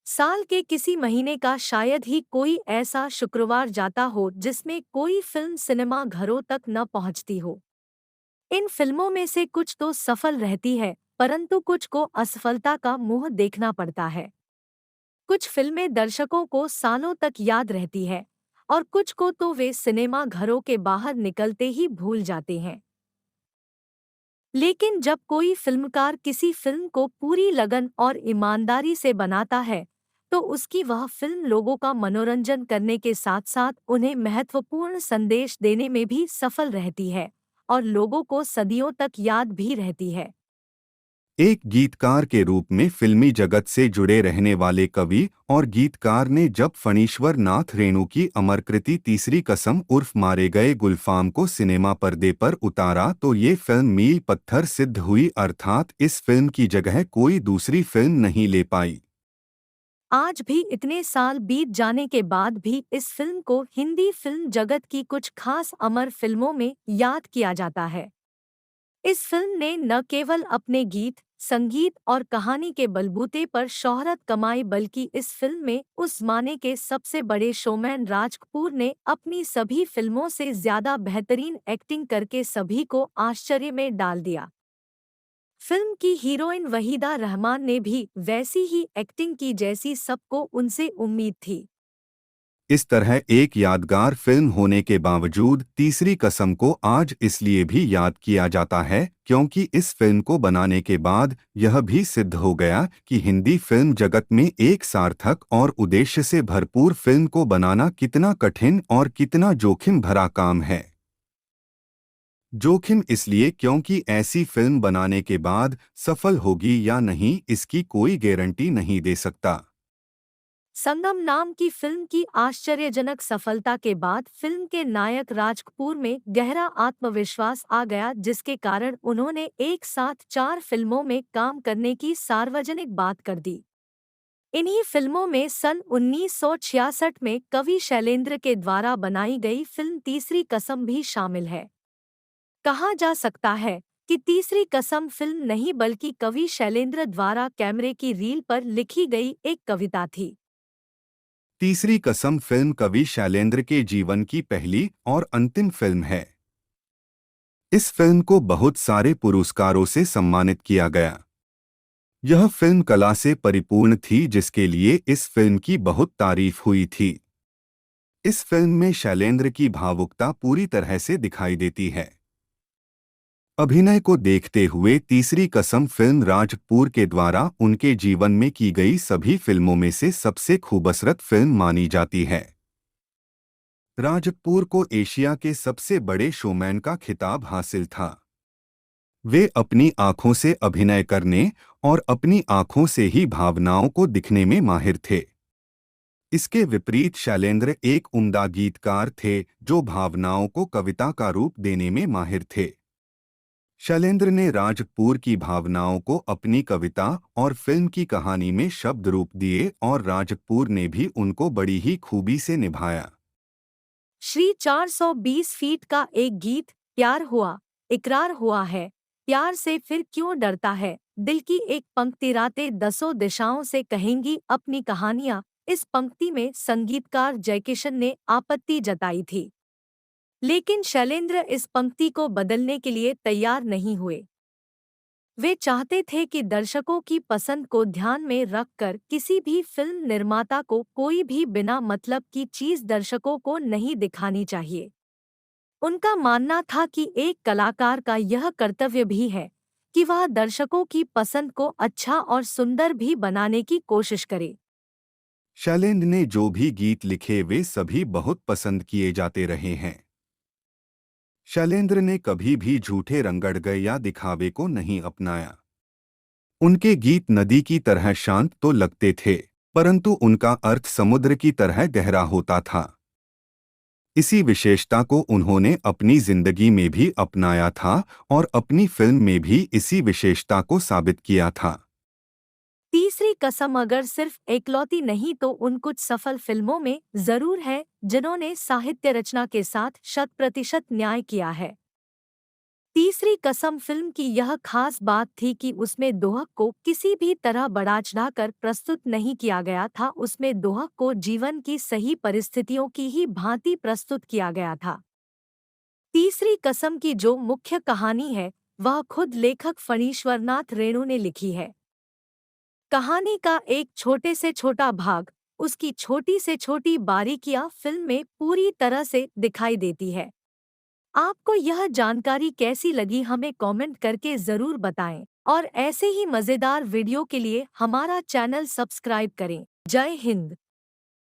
साल के किसी महीने का शायद ही कोई ऐसा शुक्रवार जाता हो जिसमें कोई फिल्म सिनेमा घरों तक न पहुंचती हो। इन फिल्मों में से कुछ तो सफल रहती है, परंतु कुछ को असफलता का मुंह देखना पड़ता है। कुछ फिल्में दर्शकों को सालों तक याद रहती है और कुछ को तो वे सिनेमा घरों के बाहर निकलते ही भूल जाते हैं। लेकिन जब कोई फिल्मकार किसी फिल्म को पूरी लगन और ईमानदारी से बनाता है, तो उसकी वह फिल्म लोगों का मनोरंजन करने के साथ-साथ उन्हें महत्वपूर्ण संदेश देने में भी सफल रहती है और लोगों को सदियों तक याद भी रहती है। एक गीतकार के रूप में फिल्मी जगत से जुड़े रहने वाले कवि और गीतकार ने जब फणीश्वर नाथ रेणु की अमर कृति तीसरी कसम उर्फ मारे गए गुलफाम को सिनेमा पर्दे पर उतारा तो ये फिल्म मील पत्थर सिद्ध हुई, अर्थात इस फिल्म की जगह कोई दूसरी फिल्म नहीं ले पाई। आज भी इतने साल बीत जाने के बाद भी इस फिल्म को हिंदी फिल्म जगत की कुछ खास अमर फिल्मों में याद किया जाता है। इस फिल्म ने न केवल अपने गीत, संगीत और कहानी के बलबूते पर शोहरत कमाई, बल्कि इस फिल्म में उस ज़माने के सबसे बड़े शोमैन राज कपूर ने अपनी सभी फिल्मों से ज्यादा बेहतरीन एक्टिंग करके सभी को आश्चर्य में डाल दिया। फिल्म की हीरोइन वहीदा रहमान ने भी वैसी ही एक्टिंग की जैसी सबको उनसे उम्मीद थी। इस तरह एक यादगार फिल्म होने के बावजूद तीसरी कसम को आज इसलिए भी याद किया जाता है क्योंकि इस फिल्म को बनाने के बाद यह भी सिद्ध हो गया कि हिंदी फिल्म जगत में एक सार्थक और उद्देश्य से भरपूर फिल्म को बनाना कितना कठिन और कितना जोखिम भरा काम है। जोखिम इसलिए क्योंकि ऐसी फिल्म बनाने के बाद सफल होगी या नहीं इसकी कोई गारंटी नहीं दे सकता। संगम नाम की फिल्म की आश्चर्यजनक सफलता के बाद फिल्म के नायक राज कपूर में गहरा आत्मविश्वास आ गया, जिसके कारण उन्होंने एक साथ 4 फिल्मों में काम करने की सार्वजनिक बात कर दी। इन्हीं फिल्मों में सन 1966 में कवि शैलेंद्र के द्वारा बनाई गई फिल्म तीसरी कसम भी शामिल है। कहा जा सकता है कि तीसरी कसम फिल्म नहीं बल्कि कवि शैलेंद्र द्वारा कैमरे की रील पर लिखी गई एक कविता थी। तीसरी कसम फिल्म कवि शैलेंद्र के जीवन की पहली और अंतिम फिल्म है। इस फिल्म को बहुत सारे पुरस्कारों से सम्मानित किया गया। यह फिल्म कला से परिपूर्ण थी जिसके लिए इस फिल्म की बहुत तारीफ हुई थी। इस फिल्म में शैलेंद्र की भावुकता पूरी तरह से दिखाई देती है। अभिनय को देखते हुए तीसरी कसम फिल्म राज कपूर के द्वारा उनके जीवन में की गई सभी फिल्मों में से सबसे खूबसूरत फिल्म मानी जाती है। राज कपूर को एशिया के सबसे बड़े शोमैन का खिताब हासिल था। वे अपनी आंखों से अभिनय करने और अपनी आंखों से ही भावनाओं को दिखने में माहिर थे। इसके विपरीत शैलेंद्र एक उम्दा गीतकार थे जो भावनाओं को कविता का रूप देने में माहिर थे। शैलेंद्र ने राज कपूर की भावनाओं को अपनी कविता और फिल्म की कहानी में शब्द रूप दिए और राज कपूर ने भी उनको बड़ी ही खूबी से निभाया। श्री 420 फीट का एक गीत, प्यार हुआ, इकरार हुआ है, प्यार से फिर क्यों डरता है, दिल की एक पंक्ति, रातें दसों दिशाओं से कहेंगी अपनी कहानियां। इस पंक्ति में संगीतकार जयकिशन ने आपत्ति जताई थी, लेकिन शैलेंद्र इस पंक्ति को बदलने के लिए तैयार नहीं हुए। वे चाहते थे कि दर्शकों की पसंद को ध्यान में रखकर किसी भी फिल्म निर्माता को कोई भी बिना मतलब की चीज दर्शकों को नहीं दिखानी चाहिए। उनका मानना था कि एक कलाकार का यह कर्तव्य भी है कि वह दर्शकों की पसंद को अच्छा और सुंदर भी बनाने की कोशिश करे। शैलेंद्र ने जो भी गीत लिखे वे सभी बहुत पसंद किए जाते रहे हैं। शैलेंद्र ने कभी भी झूठे रंगड़गे या दिखावे को नहीं अपनाया। उनके गीत नदी की तरह शांत तो लगते थे, परंतु उनका अर्थ समुद्र की तरह गहरा होता था। इसी विशेषता को उन्होंने अपनी जिंदगी में भी अपनाया था और अपनी फिल्म में भी इसी विशेषता को साबित किया था। तीसरी कसम अगर सिर्फ एकलौती नहीं तो उन कुछ सफल फिल्मों में जरूर है जिन्होंने साहित्य रचना के साथ 100% न्याय किया है। तीसरी कसम फिल्म की यह खास बात थी कि उसमें दोहक को किसी भी तरह बढ़ा चढ़ाकर प्रस्तुत नहीं किया गया था, उसमें दोहक को जीवन की सही परिस्थितियों की ही भांति प्रस्तुत किया गया था। तीसरी कसम की जो मुख्य कहानी है वह खुद लेखक फणीश्वरनाथ रेणु ने लिखी है। कहानी का एक छोटे से छोटा भाग, उसकी छोटी से छोटी बारीकियां फिल्म में पूरी तरह से दिखाई देती है। आपको यह जानकारी कैसी लगी हमें कमेंट करके ज़रूर बताएं और ऐसे ही मज़ेदार वीडियो के लिए हमारा चैनल सब्सक्राइब करें। जय हिंद।